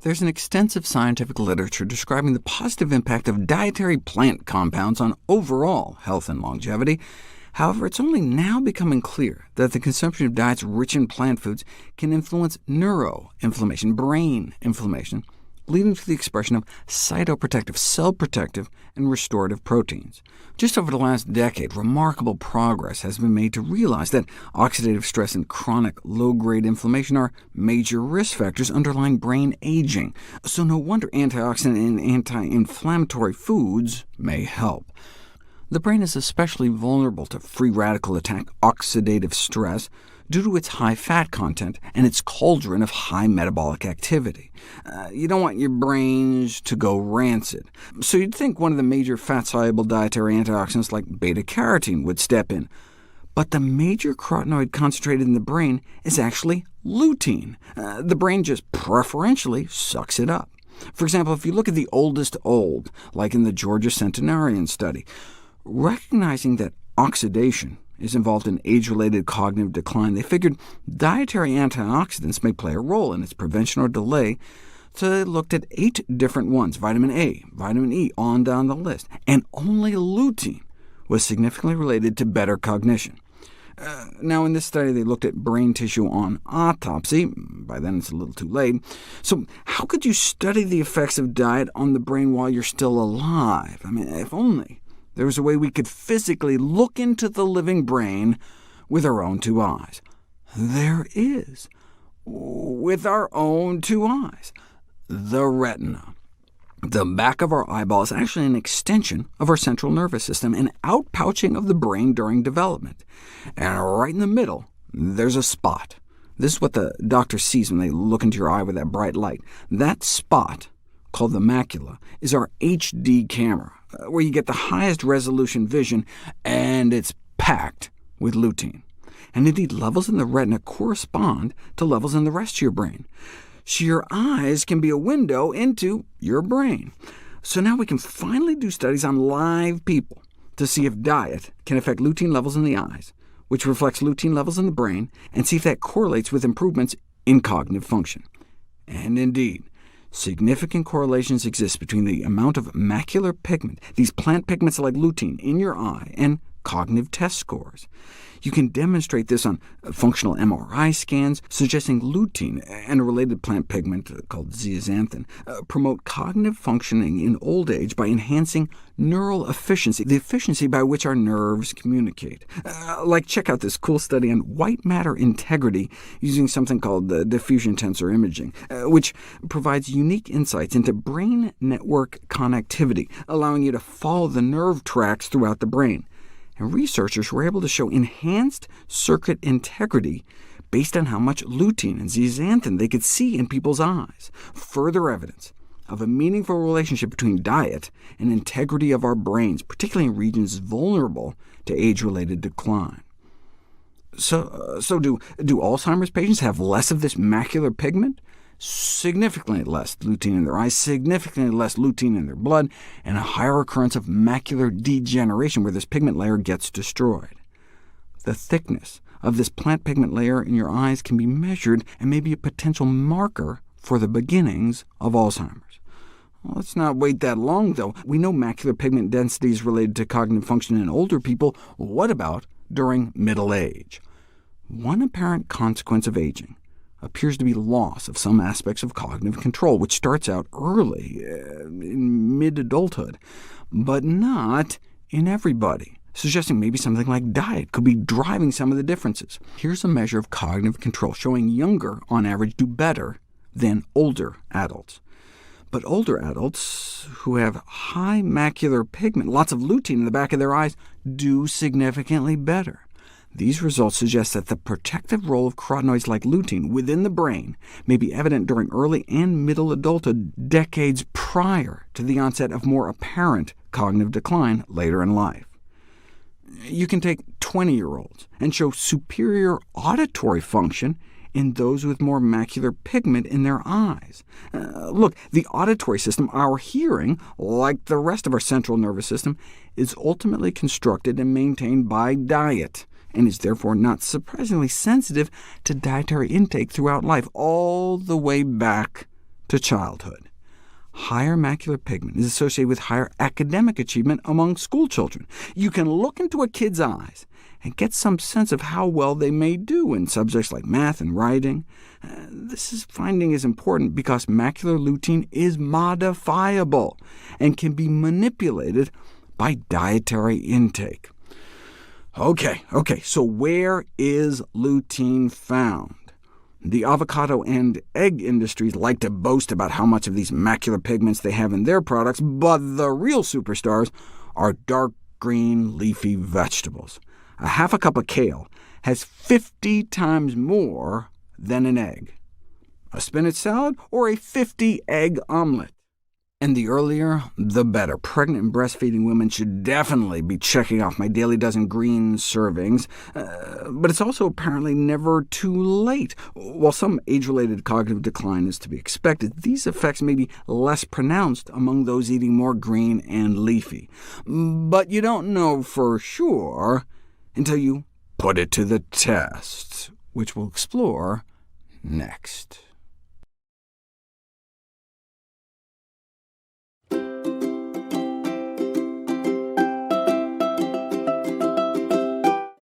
There's an extensive scientific literature describing the positive impact of dietary plant compounds on overall health and longevity. However, it's only now becoming clear that the consumption of diets rich in plant foods can influence neuroinflammation, brain inflammation, leading to the expression of cytoprotective, cell-protective, and restorative proteins. Just over the last decade, remarkable progress has been made to realize that oxidative stress and chronic low-grade inflammation are major risk factors underlying brain aging, so no wonder antioxidant and anti-inflammatory foods may help. The brain is especially vulnerable to free radical attack, oxidative stress, due to its high fat content and its cauldron of high metabolic activity. You don't want your brains to go rancid, so you'd think one of the major fat-soluble dietary antioxidants like beta-carotene would step in. But the major carotenoid concentrated in the brain is actually lutein. The brain just preferentially sucks it up. For example, if you look at the oldest old, like in the Georgia centenarian study, recognizing that oxidation is involved in age-related cognitive decline, they figured dietary antioxidants may play a role in its prevention or delay, so they looked at 8 different ones, vitamin A, vitamin E, on down the list, and only lutein was significantly related to better cognition. Now, in this study, they looked at brain tissue on autopsy. By then, it's a little too late. So how could you study the effects of diet on the brain while you're still alive? I mean, if only there was a way we could physically look into the living brain with our own 2 eyes. There is, with our own 2 eyes. The retina. The back of our eyeball is actually an extension of our central nervous system, an outpouching of the brain during development. And right in the middle, there's a spot. This is what the doctor sees when they look into your eye with that bright light. That spot, called the macula, is our Ph.D. camera, where you get the highest resolution vision, and it's packed with lutein. And indeed, levels in the retina correspond to levels in the rest of your brain. So your eyes can be a window into your brain. So now we can finally do studies on live people to see if diet can affect lutein levels in the eyes, which reflects lutein levels in the brain, and see if that correlates with improvements in cognitive function. And indeed, significant correlations exist between the amount of macular pigment, these plant pigments like lutein, in your eye, and cognitive test scores. You can demonstrate this on functional MRI scans, suggesting lutein and a related plant pigment called zeaxanthin promote cognitive functioning in old age by enhancing neural efficiency, the efficiency by which our nerves communicate. Check out this cool study on white matter integrity using something called diffusion tensor imaging, which provides unique insights into brain network connectivity, allowing you to follow the nerve tracks throughout the brain. And researchers were able to show enhanced circuit integrity based on how much lutein and zeaxanthin they could see in people's eyes, further evidence of a meaningful relationship between diet and integrity of our brains, particularly in regions vulnerable to age-related decline. So do Alzheimer's patients have less of this macular pigment? Significantly less lutein in their eyes, significantly less lutein in their blood, and a higher occurrence of macular degeneration where this pigment layer gets destroyed. The thickness of this plant pigment layer in your eyes can be measured and may be a potential marker for the beginnings of Alzheimer's. Well, let's not wait that long, though. We know macular pigment density is related to cognitive function in older people. What about during middle age? One apparent consequence of aging appears to be loss of some aspects of cognitive control, which starts out early, in mid-adulthood, but not in everybody, suggesting maybe something like diet could be driving some of the differences. Here's a measure of cognitive control, showing younger, on average, do better than older adults. But older adults who have high macular pigment, lots of lutein in the back of their eyes, do significantly better. These results suggest that the protective role of carotenoids like lutein within the brain may be evident during early and middle adulthood, decades prior to the onset of more apparent cognitive decline later in life. You can take 20-year-olds and show superior auditory function in those with more macular pigment in their eyes. Look, the auditory system, our hearing, like the rest of our central nervous system, is ultimately constructed and maintained by diet, and is therefore not surprisingly sensitive to dietary intake throughout life, all the way back to childhood. Higher macular pigment is associated with higher academic achievement among school children. You can look into a kid's eyes and get some sense of how well they may do in subjects like math and writing. This finding is important because macular lutein is modifiable and can be manipulated by dietary intake. OK, so where is lutein found? The avocado and egg industries like to boast about how much of these macular pigments they have in their products, but the real superstars are dark green leafy vegetables. A half a cup of kale has 50 times more than an egg. A spinach salad or a 50-egg omelet. And the earlier, the better. Pregnant and breastfeeding women should definitely be checking off my daily dozen green servings, but it's also apparently never too late. While some age-related cognitive decline is to be expected, these effects may be less pronounced among those eating more green and leafy. But you don't know for sure until you put it to the test, which we'll explore next.